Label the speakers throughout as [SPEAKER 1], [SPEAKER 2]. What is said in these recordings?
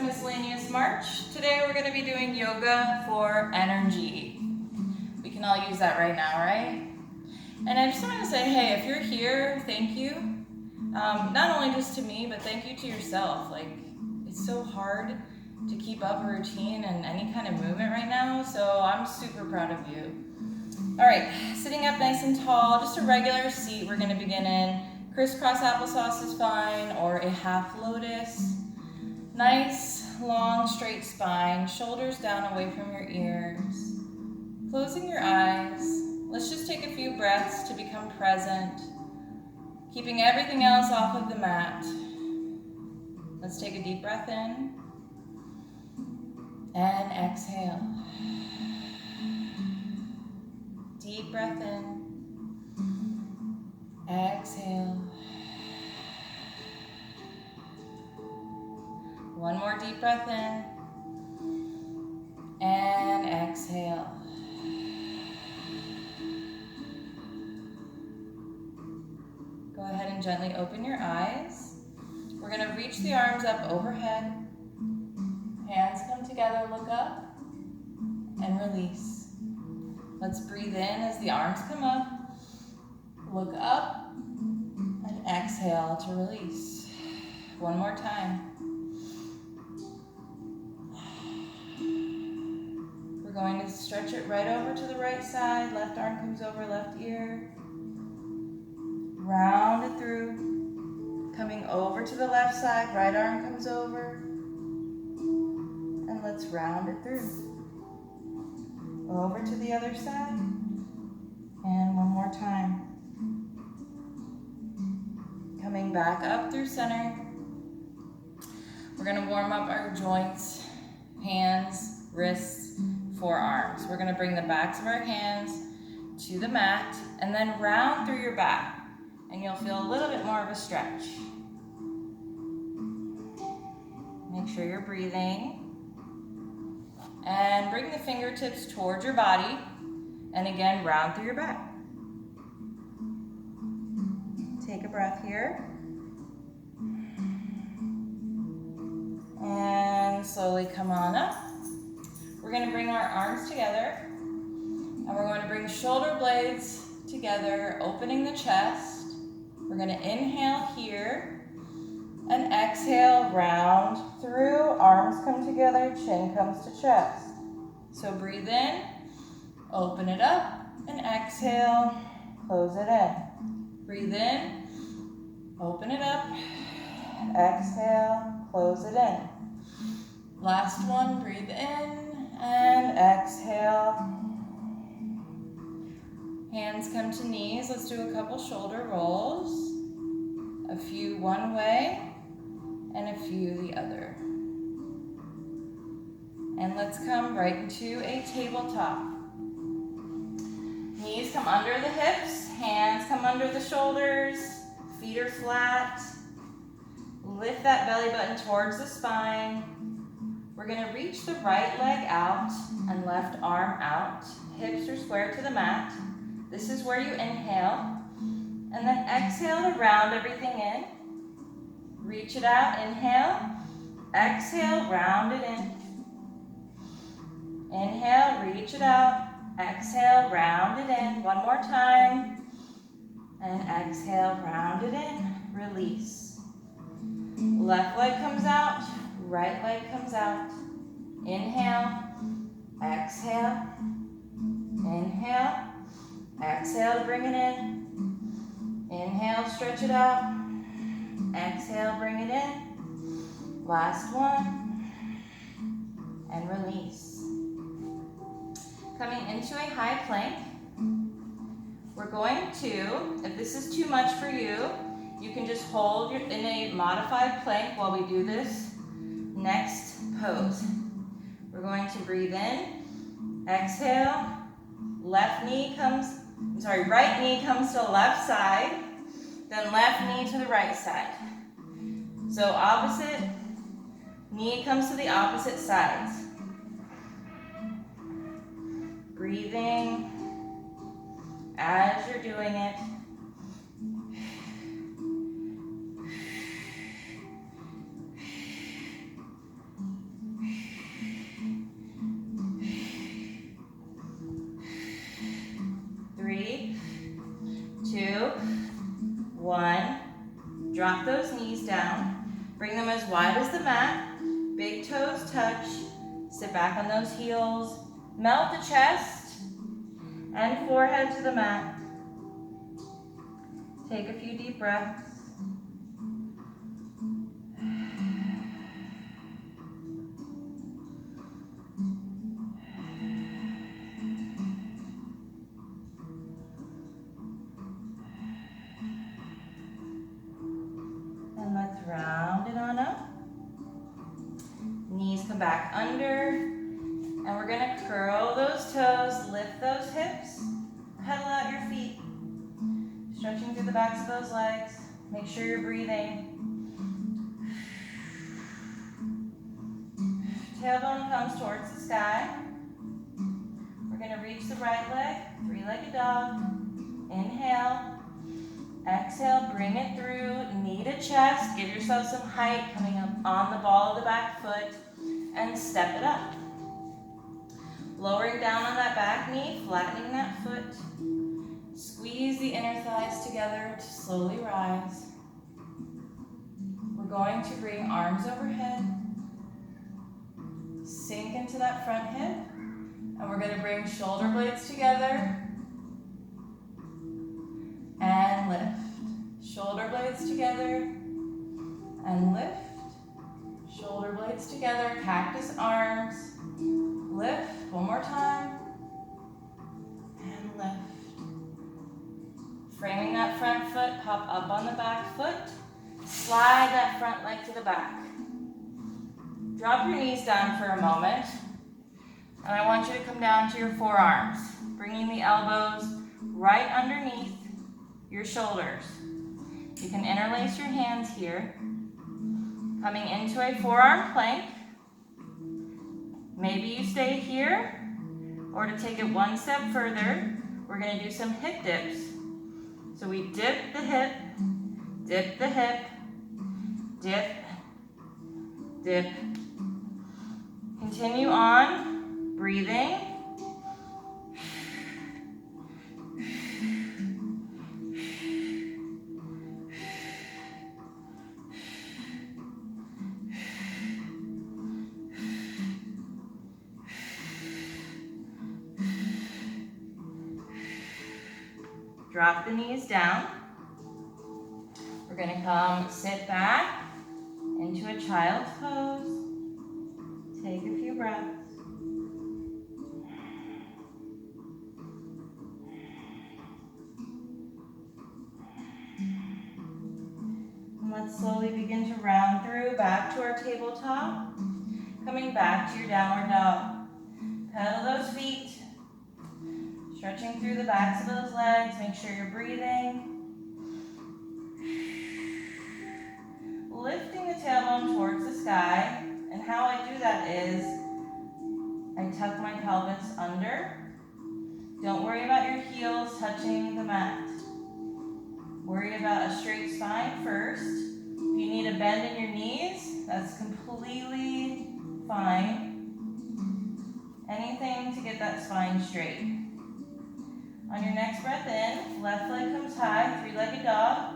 [SPEAKER 1] to Miscellaneous March. Today we're going to be doing yoga for energy. We can all use that right now, right? And I just want to say, hey, if you're here, thank you. Not only just to me, but thank you to yourself. Like, it's so hard to keep up a routine and any kind of movement right now, so I'm super proud of you. All right, sitting up nice and tall, just a regular seat we're going to begin in. Crisscross applesauce is fine, or a half lotus. Nice, long, straight spine, shoulders down away from your ears. Closing your eyes. Let's just take a few breaths to become present, keeping everything else off of the mat. Let's take a deep breath in and exhale. Deep breath in, exhale. One more deep breath in and exhale. Go ahead and gently open your eyes. We're going to reach the arms up overhead. Hands come together, look up, and release. Let's breathe in as the arms come up, look up, and exhale to release. One more time. We're going to stretch it right over to the right side. Left arm comes over left ear. Round it through. Coming over to the left side. Right arm comes over. And let's round it through. Over to the other side. And one more time. Coming back up through center. We're going to warm up our joints, hands, wrists, forearms. We're going to bring the backs of our hands to the mat and then round through your back, and you'll feel a little bit more of a stretch. Make sure you're breathing. And bring the fingertips towards your body, and again, round through your back. Take a breath here. And slowly come on up. We're going to bring our arms together, and we're going to bring shoulder blades together, opening the chest. We're going to inhale here, and exhale, round through, arms come together, chin comes to chest. So breathe in, open it up, and exhale, close it in. Breathe in, open it up, exhale, close it in. Last one, breathe in and exhale. Hands come to knees. Let's do a couple shoulder rolls. A few one way and a few the other. And let's come right into a tabletop. Knees come under the hips, hands come under the shoulders, feet are flat. Lift that belly button towards the spine. We're going to reach the right leg out and left arm out. Hips are square to the mat. This is where you inhale. And then exhale to round everything in. Reach it out, inhale. Exhale, round it in. Inhale, reach it out. Exhale, round it in. One more time. And exhale, round it in. Release. Left leg comes out. Right leg comes out. Inhale, exhale, inhale, exhale to bring it in. Inhale, stretch it out. Exhale, bring it in. Last one. And release. Coming into a high plank. We're going to, if this is too much for you, you can just hold in a modified plank while we do this next pose. We're going to breathe in, exhale, right knee comes to the left side, then left knee to the right side. So opposite knee comes to the opposite sides. Breathing as you're doing it. wide as the mat. Big toes touch. Sit back on those heels. Melt the chest and forehead to the mat. Take a few deep breaths. And let's round it on up. Knees come back under. And we're gonna curl those toes, lift those hips, pedal out your feet. Stretching through the backs of those legs. Make sure you're breathing. Tailbone comes towards the sky. We're gonna reach the right leg, three-legged dog. Inhale. Exhale, bring it through, knee to chest. Give yourself some height coming up on the ball of the back foot and step it up. Lowering down on that back knee, flattening that foot. Squeeze the inner thighs together to slowly rise. We're going to bring arms overhead. Sink into that front hip. And we're going to bring shoulder blades together. And lift. Shoulder blades together. And lift. Shoulder blades together. Cactus arms. Lift. One more time. And lift. Framing that front foot, pop up on the back foot. Slide that front leg to the back. Drop your knees down for a moment. And I want you to come down to your forearms, bringing the elbows right underneath your shoulders. You can interlace your hands here. Coming into a forearm plank. Maybe you stay here, or to take it one step further, we're going to do some hip dips. So we dip the hip, dip, dip. Continue on, breathing. Drop the knees down. We're going to come sit back into a child's pose. Take a few breaths. And let's slowly begin to round through back to our tabletop. Coming back to your downward dog. Pedal those feet. Stretching through the backs of those legs. Make sure you're breathing. Lifting the tailbone towards the sky. And how I do that is I tuck my pelvis under. Don't worry about your heels touching the mat. Worry about a straight spine first. If you need a bend in your knees, that's completely fine. Anything to get that spine straight. On your next breath in, left leg comes high, three-legged dog.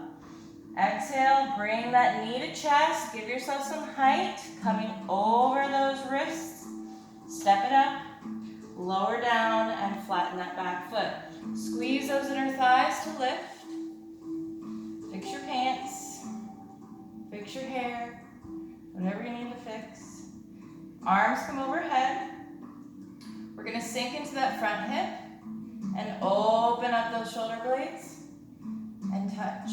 [SPEAKER 1] Exhale, bring that knee to chest. Give yourself some height, coming over those wrists. Step it up, lower down, and flatten that back foot. Squeeze those inner thighs to lift. Fix your pants, fix your hair, whatever you need to fix. Arms come overhead. We're gonna sink into that front hip and open up those shoulder blades and touch.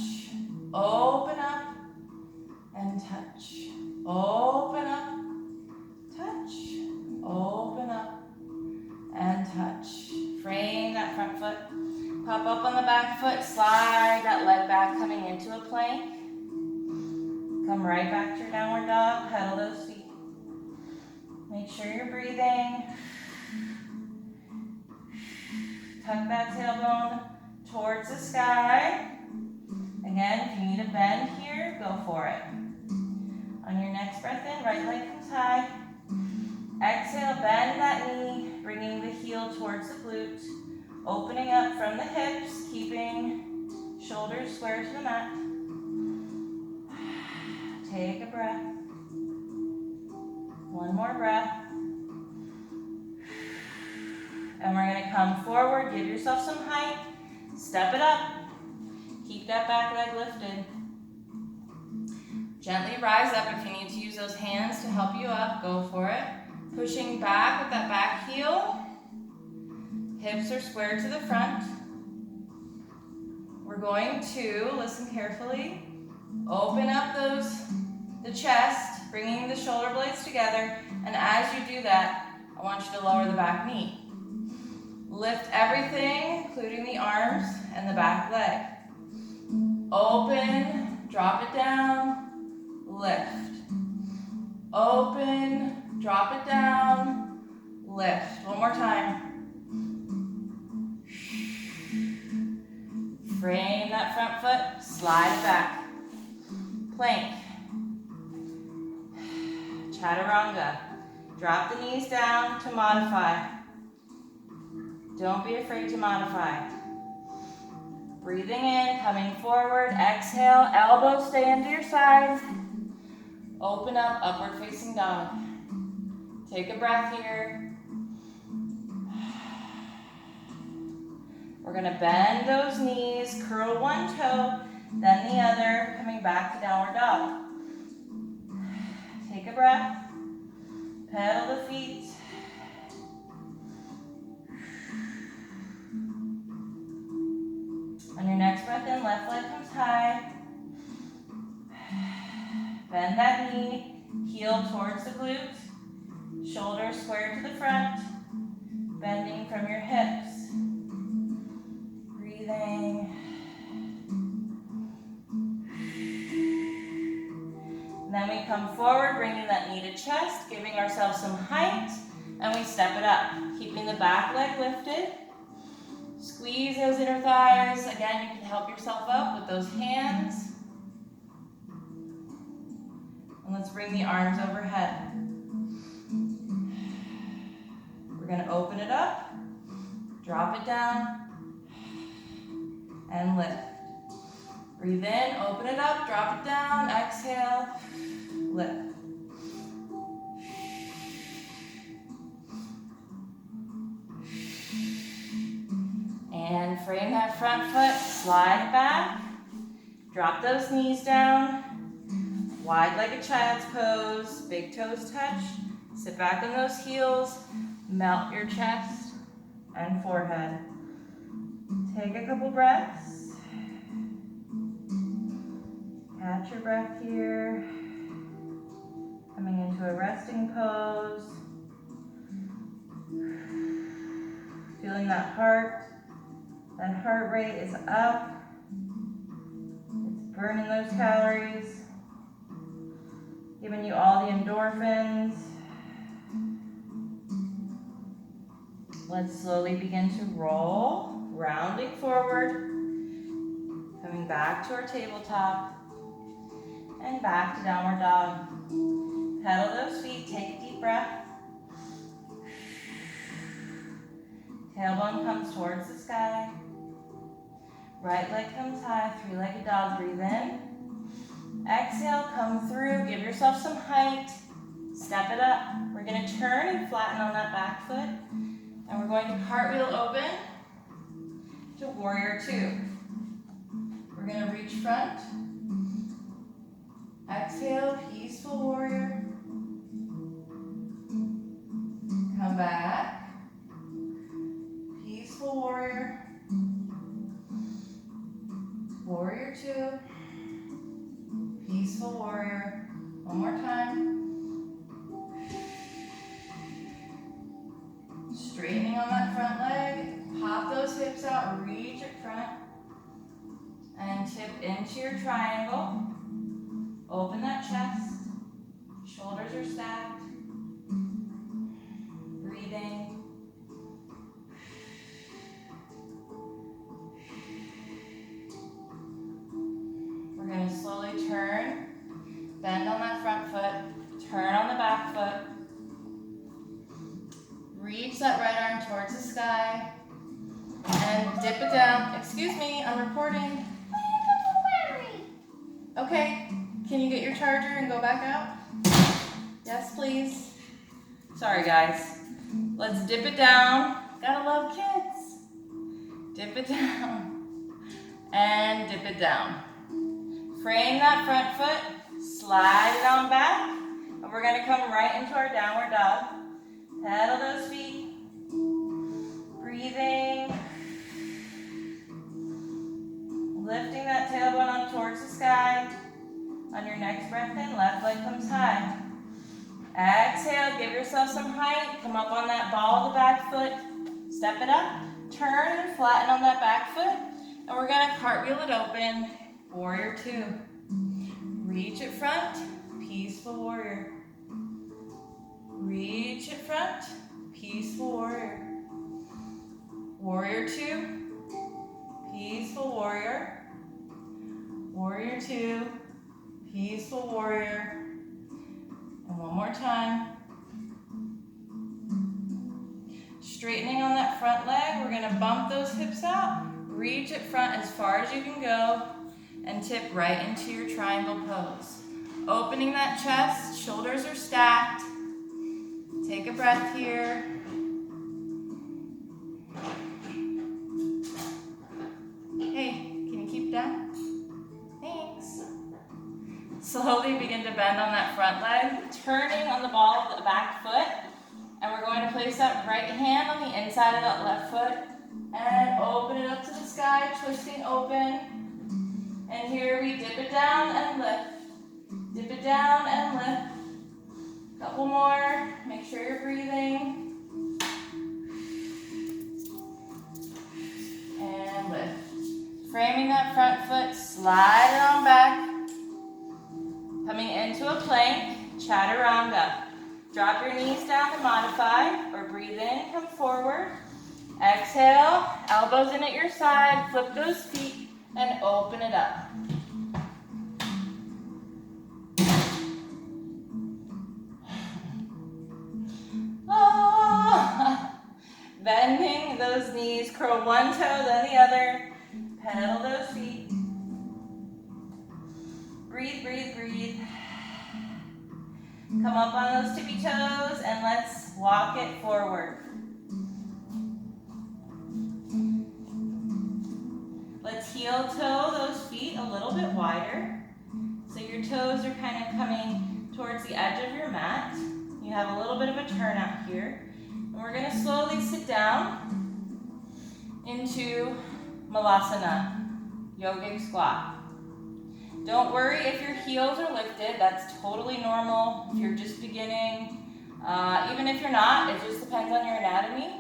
[SPEAKER 1] Open up and touch. Open up, touch. Open up and touch. Frame that front foot. Pop up on the back foot. Slide that leg back, coming into a plank. Come right back to your downward dog. Pedal those feet. Make sure you're breathing. Tuck that tailbone towards the sky. Again, if you need a bend here, go for it. On your next breath in, right leg comes high. Exhale, bend that knee, bringing the heel towards the glute. Opening up from the hips, keeping shoulders square to the mat. Take a breath. more breath. And we're gonna come forward, give yourself some height, step it up. Keep that back leg lifted. Gently rise up. If you need to use those hands to help you up, go for it. Pushing back with that back heel. Hips are squared to the front. We're going to, listen carefully, open up the chest, bringing the shoulder blades together. And as you do that, I want you to lower the back knee. Lift everything, including the arms and the back leg. Open, drop it down, lift. Open, drop it down, lift. One more time. Frame that front foot, slide it back. Plank. Chaturanga. Drop the knees down to modify. Don't be afraid to modify. Breathing in, coming forward, exhale, elbows stay into your sides. Open up, upward facing dog. Take a breath here. We're gonna bend those knees, curl one toe, then the other, coming back to downward dog. Take a breath, pedal the feet. On your next breath in, left leg comes high. Bend that knee, heel towards the glutes, shoulders square to the front, bending from your hips. Breathing. And then we come forward, bringing that knee to chest, giving ourselves some height, and we step it up, keeping the back leg lifted. Squeeze those inner thighs. Again, you can help yourself up with those hands. And let's bring the arms overhead. We're going to open it up, drop it down, and lift. Breathe in, open it up, drop it down, exhale, lift. And frame that front foot, slide back, drop those knees down, wide like a child's pose, big toes touch, sit back on those heels, melt your chest and forehead. Take a couple breaths, catch your breath here, coming into a resting pose, feeling that heart rate is up. It's burning those calories, giving you all the endorphins. Let's slowly begin to roll, rounding forward, coming back to our tabletop, and back to downward dog. Pedal those feet, take a deep breath. Tailbone comes towards the sky. Right leg comes high, three-legged dog, breathe in. Exhale, come through, give yourself some height. Step it up. We're gonna turn and flatten on that back foot. And we're going to cartwheel open to warrior two. We're gonna reach front. Exhale, peaceful warrior. Come back. Peaceful warrior. Warrior two. Peaceful warrior. One more time. Straightening on that front leg. Pop those hips out, reach it front. And tip into your triangle. Open that chest. Shoulders are stacked. Breathing. We're going to slowly turn. Bend on that front foot. Turn on the back foot. Reach that right arm towards the sky. And dip it down. Excuse me, I'm recording. Okay, can you get your charger and go back out? Yes, please. Sorry guys. Let's dip it down. Gotta love kids. Dip it down. And dip it down. Frame that front foot. Slide it on back. And we're gonna come right into our downward dog. Pedal those feet. Breathing. Lifting that tailbone up towards the sky. On your next breath in, left leg comes high. Exhale, give yourself some height. Come up on that ball of the back foot. Step it up. Turn and flatten on that back foot. And we're gonna cartwheel it open. Warrior two. Reach it front. Peaceful warrior. Reach it front. Peaceful warrior. Warrior two. Peaceful warrior. Warrior two. Peaceful warrior. And one more time. Straightening on that front leg. We're gonna bump those hips out. Reach it front as far as you can go. And tip right into your triangle pose. Opening that chest, shoulders are stacked. Take a breath here. Hey, can you keep down? Thanks. Slowly begin to bend on that front leg, turning on the ball of the back foot. And we're going to place that right hand on the inside of that left foot and open it up to the sky, twisting open. And here we dip it down and lift. Dip it down and lift. Couple more. Make sure you're breathing. And lift. Framing that front foot, slide it on back. Coming into a plank, chaturanga. Drop your knees down to modify, or breathe in, come forward. Exhale, elbows in at your side, flip those feet, and open it up. Oh. Bending those knees, curl one toe, then the other. Pedal those feet. Breathe, breathe, breathe. Come up on those tippy toes and let's walk it forward. Let's heel toe those feet a little bit wider. So your toes are kind of coming towards the edge of your mat. You have a little bit of a turnout here. And we're going to slowly sit down into Malasana, yogic squat. Don't worry if your heels are lifted, that's totally normal if you're just beginning. Even if you're not, it just depends on your anatomy.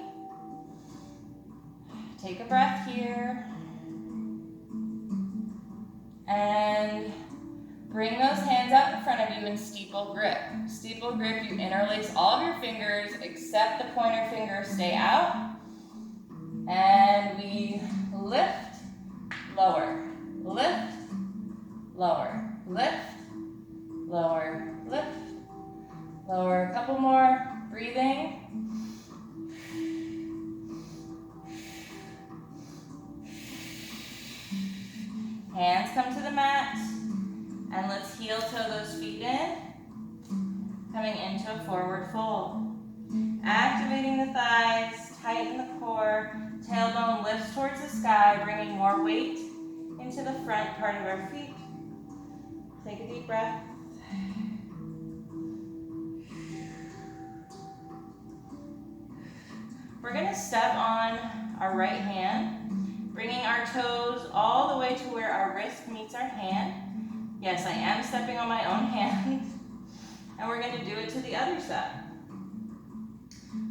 [SPEAKER 1] Take a breath here. And bring those hands out in front of you in steeple grip. Steeple grip, you interlace all of your fingers except the pointer finger, stay out. And we lift, lower, lift, lower, lift, lower, lift, lower. A couple more, breathing. Hands come to the mat, and let's heel toe those feet in, coming into a forward fold. Activating the thighs, tighten the core, tailbone lifts towards the sky, bringing more weight into the front part of our feet. Take a deep breath. We're going to step on our right hand, bringing our toes all the way to where our wrist meets our hand. Yes, I am stepping on my own hand. And we're going to do it to the other side.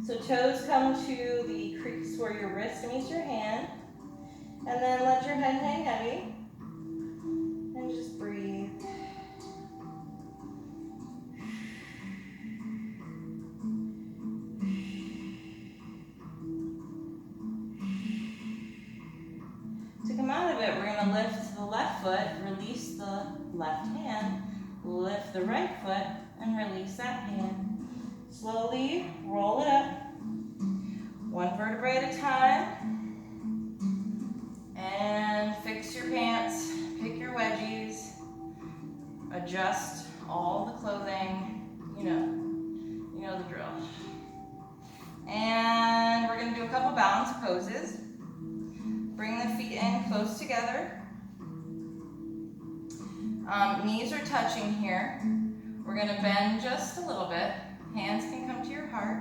[SPEAKER 1] So toes come to the crease where your wrist meets your hand. And then let your head hang heavy. And just breathe. To come out of it, we're going to lift the left foot, release the left hand, lift the right foot, and release that hand. Slowly roll it up, one vertebrae at a time. And fix your pants, pick your wedgies, adjust all the clothing, you know the drill. poses. Bring the feet in close together. Knees are touching here. We're going to bend just a little bit. Hands can come to your heart.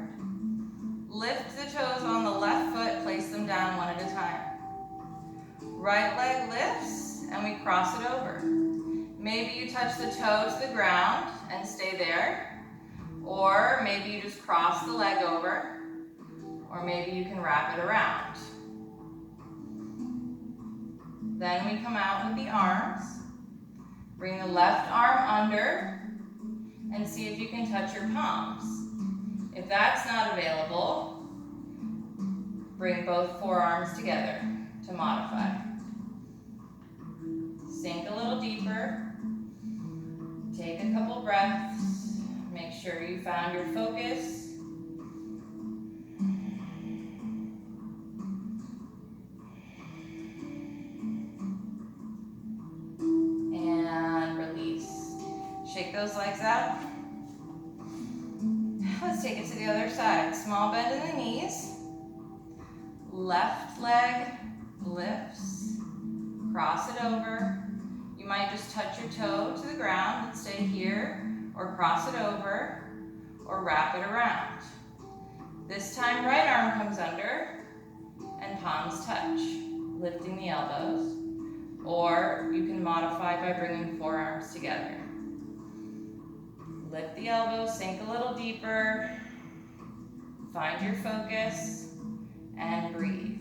[SPEAKER 1] Lift the toes on the left foot, place them down one at a time. Right leg lifts, and we cross it over. Maybe you touch the toe to the ground and stay there. Or maybe you just cross the leg over. Or maybe you can wrap it around. Then we come out with the arms. Bring the left arm under and see if you can touch your palms. If that's not available, bring both forearms together to modify. Sink a little deeper. Take a couple breaths. Make sure you found your focus. And release. Shake those legs out. Let's take it to the other side. Small bend in the knees. Left leg lifts. Cross it over. You might just touch your toe to the ground and stay here, or cross it over, or wrap it around. This time, right arm comes under and palms touch, lifting the elbows. Or you can modify by bringing forearms together. Lift the elbows, sink a little deeper, find your focus, and breathe.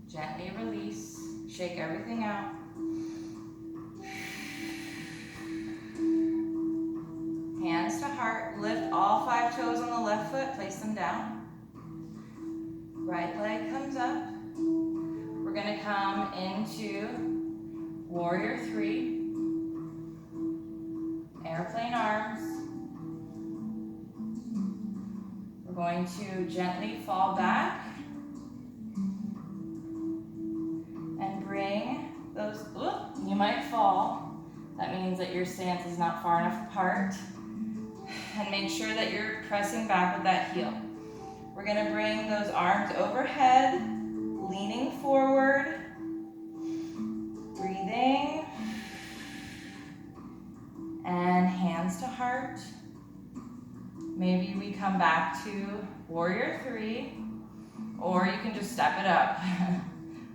[SPEAKER 1] Gently release, shake everything out. Hands to heart, lift all 5 toes on the left foot, place them down. Right leg comes up. We're going to come into Warrior 3. Airplane arms. We're going to gently fall back and bring those, you might fall. That means that your stance is not far enough apart. And make sure that you're pressing back with that heel. We're going to bring those arms overhead, leaning forward, breathing, and hands to heart. Maybe we come back to Warrior 3, or you can just step it up,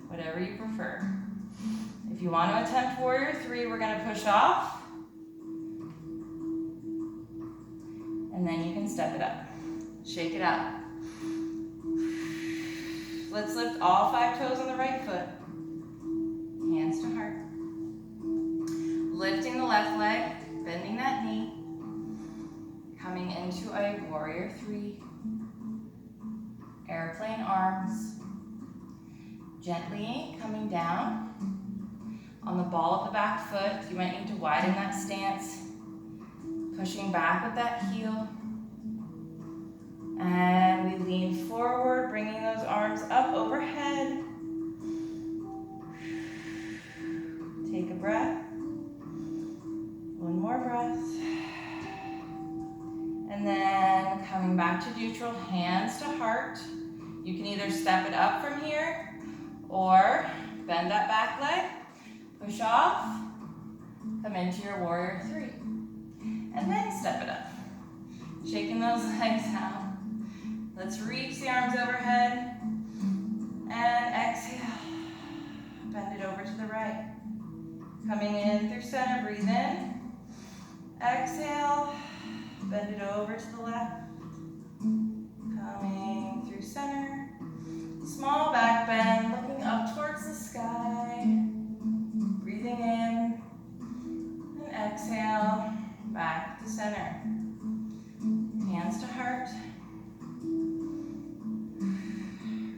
[SPEAKER 1] whatever you prefer. If you want to attempt Warrior 3, we're going to push off, and then you can step it up. Shake it out. Let's lift all 5 toes on the right foot. Hands to heart. Lifting the left leg, bending that knee. Coming into a Warrior 3. Airplane arms. Gently coming down. On the ball of the back foot, you might need to widen that stance. Pushing back with that heel. And we lean forward, bringing those arms up overhead. Take a breath. One more breath. And then coming back to neutral, hands to heart. You can either step it up from here or bend that back leg, push off, come into your Warrior 3. And then step it up. Shaking those legs out. Let's reach the arms overhead and exhale. Bend it over to the right. Coming in through center, breathe in. Exhale, bend it over to the left. Coming through center. Small back bend, looking up towards the sky. Breathing in and exhale, back to center. Hands to heart.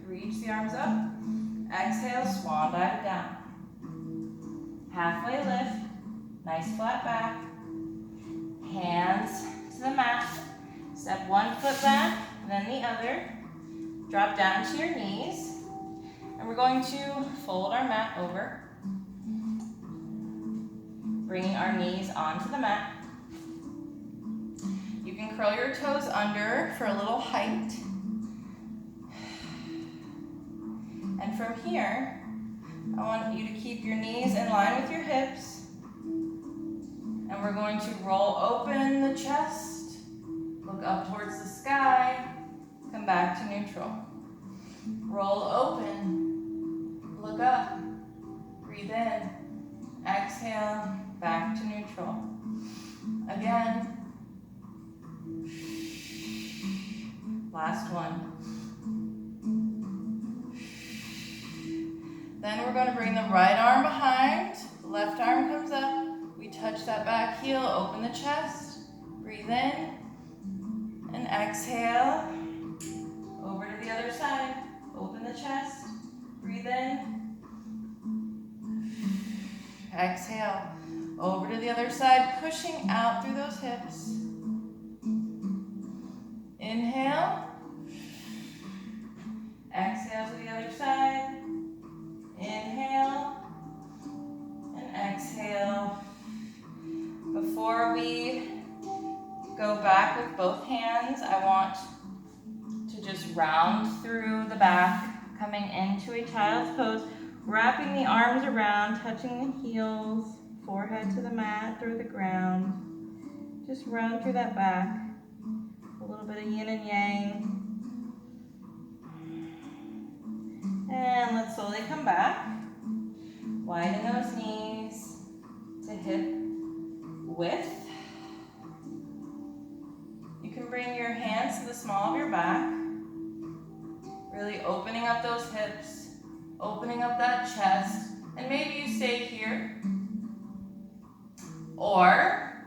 [SPEAKER 1] Reach the arms up. Exhale, swan dive it down. Halfway lift. Nice flat back. Hands to the mat. Step one foot back, then the other. Drop down to your knees. And we're going to fold our mat over. bringing our knees onto the mat. You can curl your toes under for a little height. And from here, I want you to keep your knees in line with your hips. And we're going to roll open the chest, look up towards the sky, come back to neutral. Roll open, look up, breathe in, exhale, back to neutral. Again. Last one. Then we're going to bring the right arm behind, the left arm comes up, we touch that back heel, open the chest, breathe in, and exhale, over to the other side, open the chest, breathe in, exhale, over to the other side, pushing out through those hips. Inhale, exhale to the other side, inhale, and exhale. Before we go back with both hands, I want to just round through the back, coming into a child's pose, wrapping the arms around, touching the heels, forehead to the mat, through the ground. Just round through that back. A little bit of yin and yang. And let's slowly come back. Widen those knees to hip width. You can bring your hands to the small of your back, really opening up those hips, opening up that chest, and maybe you stay here. Or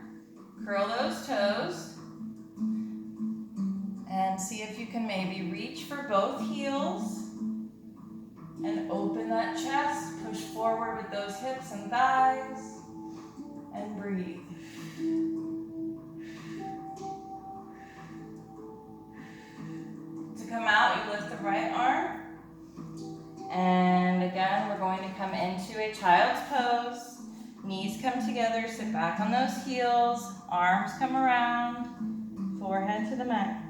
[SPEAKER 1] curl those toes and see if you can maybe reach for both heels and open that chest, push forward with those hips and thighs, and breathe. To come out, you lift the right arm, and again, we're going to come into a child's pose. Knees come together, sit back on those heels, arms come around, forehead to the mat.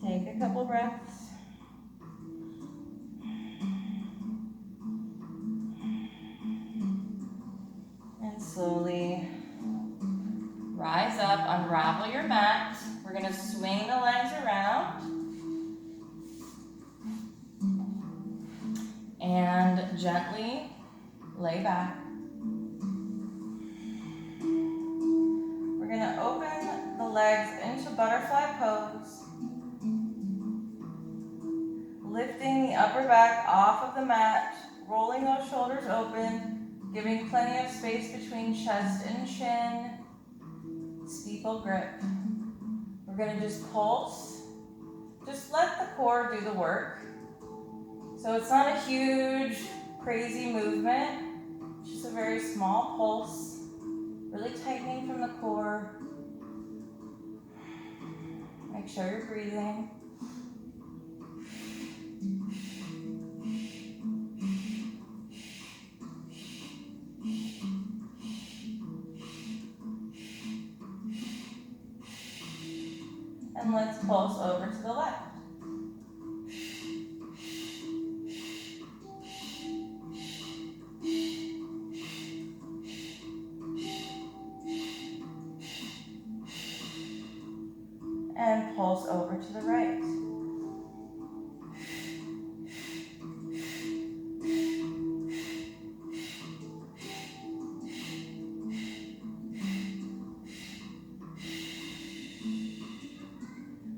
[SPEAKER 1] Take a couple breaths. And slowly rise up, unravel your mat. We're going to swing the legs around. And gently lay back. We're going to open the legs into butterfly pose. Lifting the upper back off of the mat, rolling those shoulders open, giving plenty of space between chest and chin. Steeple grip. We're going to just pulse. Just let the core do the work. So it's not a huge, crazy movement. It's just a very small pulse. Really tightening from the core. Make sure you're breathing. And let's pulse over to the left. And pulse over to the right.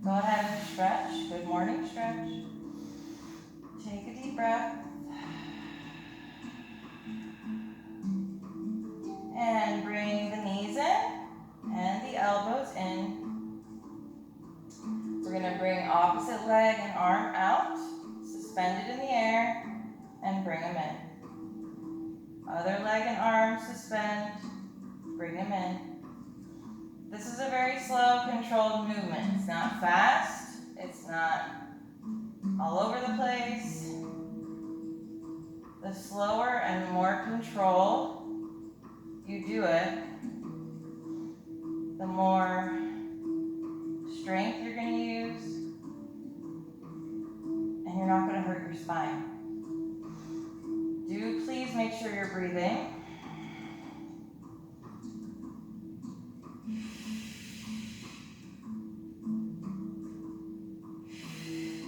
[SPEAKER 1] Go ahead and stretch. Good morning stretch. Take a deep breath. And bring the knees in and the elbows in. We're going to bring opposite leg and arm out, suspended in the air, and bring them in. Other leg and arm suspend, bring them in. This is a very slow, controlled movement. It's not fast. It's not all over the place. The slower and more control, you do it, the more strength you're going to use, and you're not going to hurt your spine. Do please make sure you're breathing.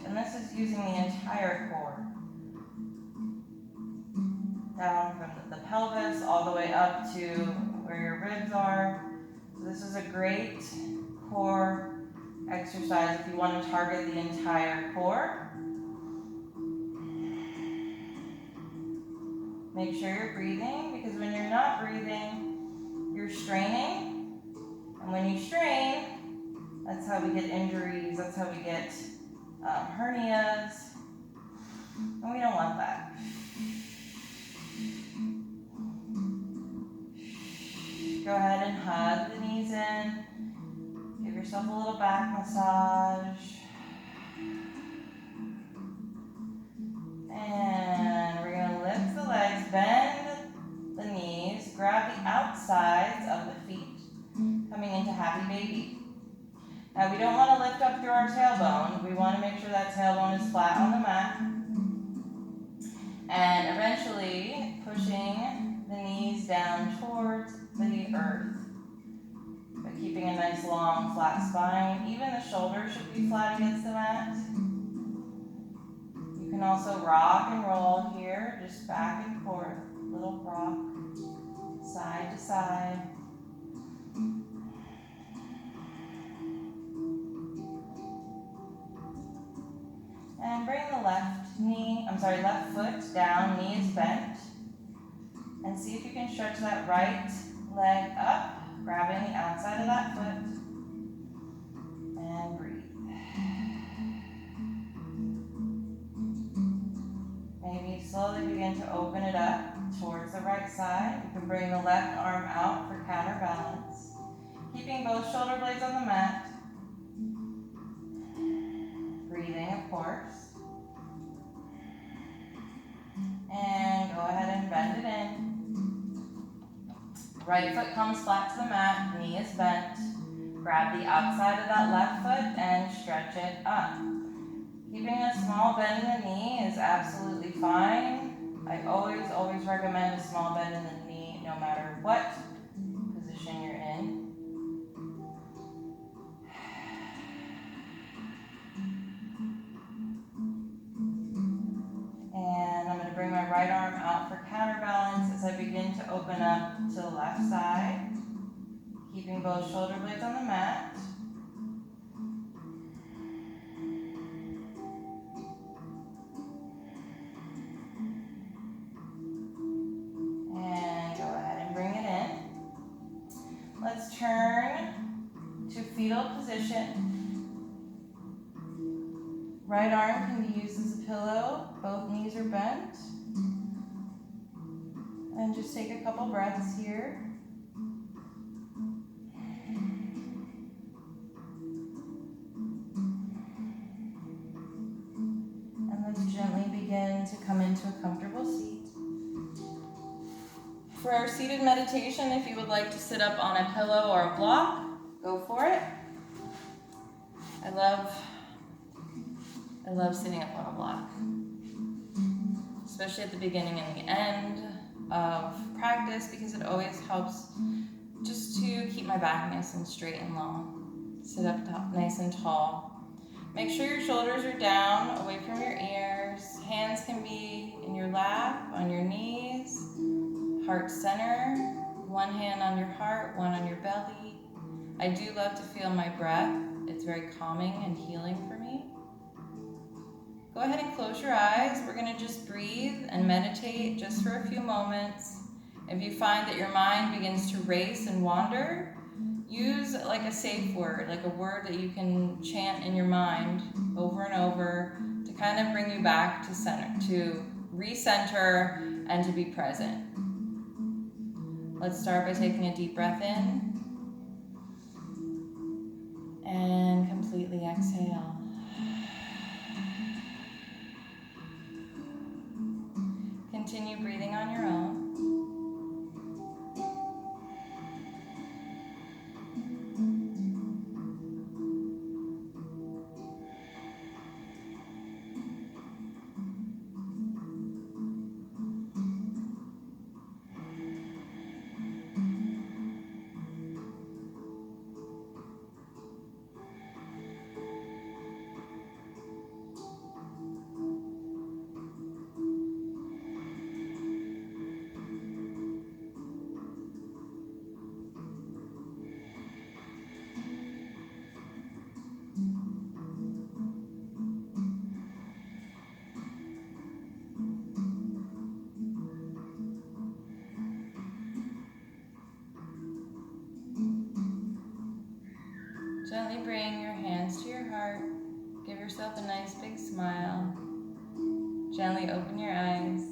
[SPEAKER 1] And this is using the entire core. Down from the pelvis all the way up to where your ribs are. So this is a great core exercise if you want to target the entire core. Make sure you're breathing, because when you're not breathing, you're straining. And when you strain, that's how we get injuries, that's how we get hernias. And we don't want that. Go ahead and hug the knees in. Give yourself a little back massage. And we're going to lift the legs, bend the knees, grab the outsides of the feet, coming into happy baby. Now we don't want to lift up through our tailbone. We want to make sure that tailbone is flat on the mat. And eventually pushing the knees down towards the earth. But keeping a nice long flat spine. Even the shoulders should be flat against the mat. You can also rock and roll here, just back and forth. Little rock, side to side. And bring the left foot down, knees bent. And see if you can stretch that right leg up, grabbing the outside of that foot. And breathe. Maybe slowly begin to open it up towards the right side. You can bring the left arm out for counterbalance. Keeping both shoulder blades on the mat. Breathing, of course. And go ahead and bend it in. Right foot comes flat to the mat, knee is bent. Grab the outside of that left foot and stretch it up. Keeping a small bend in the knee is absolutely fine. I always recommend a small bend in the knee no matter what position you're in. And I'm going to bring my right arm out for counterbalance as I begin to open up to the left side. Keeping both shoulder blades on the mat. And go ahead and bring it in. Let's turn to fetal position. Right arm can be used as a pillow. Both knees are bent. And just take a couple breaths here. And let's gently begin to come into a comfortable seat. For our seated meditation, if you would like to sit up on a pillow or a block, go for it. I love sitting up on a block, especially at the beginning and the end of practice, because it always helps just to keep my back nice and straight and long. Sit up top, nice and tall. Make sure your shoulders are down, away from your ears. Hands can be in your lap, on your knees, heart center. One hand on your heart, one on your belly. I do love to feel my breath. It's very calming and healing for me. Go ahead and close your eyes. We're going to just breathe and meditate just for a few moments. If you find that your mind begins to race and wander, use like a safe word, like a word that you can chant in your mind over and over to kind of bring you back to center, to recenter and to be present. Let's start by taking a deep breath in and completely exhale. Continue breathing on your own. gently bring your hands to your heart. Give yourself a nice big smile. Gently open your eyes.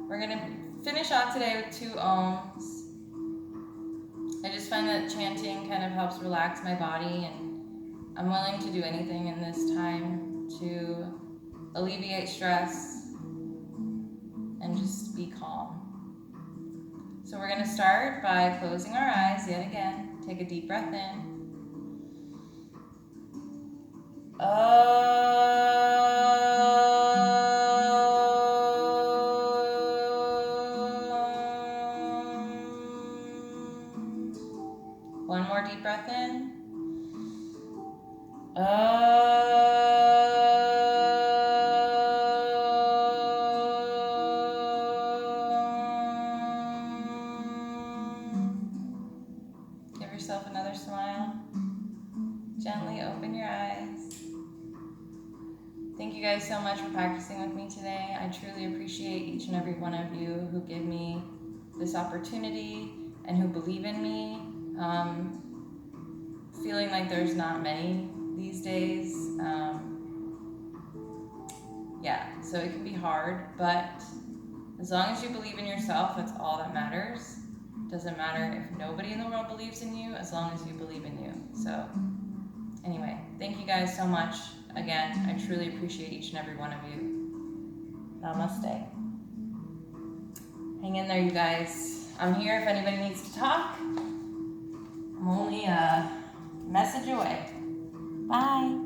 [SPEAKER 1] We're going to finish off today with 2 Oms. I just find that chanting kind of helps relax my body, and I'm willing to do anything in this time to alleviate stress and just be calm. So we're going to start by closing our eyes yet again. Take a deep breath in. One more deep breath in. Give yourself another smile. Gently open your eyes. Thank you guys so much for practicing with me today. I truly appreciate each and every one of you who give me this opportunity and who believe in me. Feeling like there's not many these days. So it can be hard, but as long as you believe in yourself, that's all that matters. Doesn't matter if nobody in the world believes in you, as long as you believe in you. So anyway, thank you guys so much. Again, I truly appreciate each and every one of you. Namaste. Hang in there, you guys. I'm here if anybody needs to talk. I'm only a message away. Bye.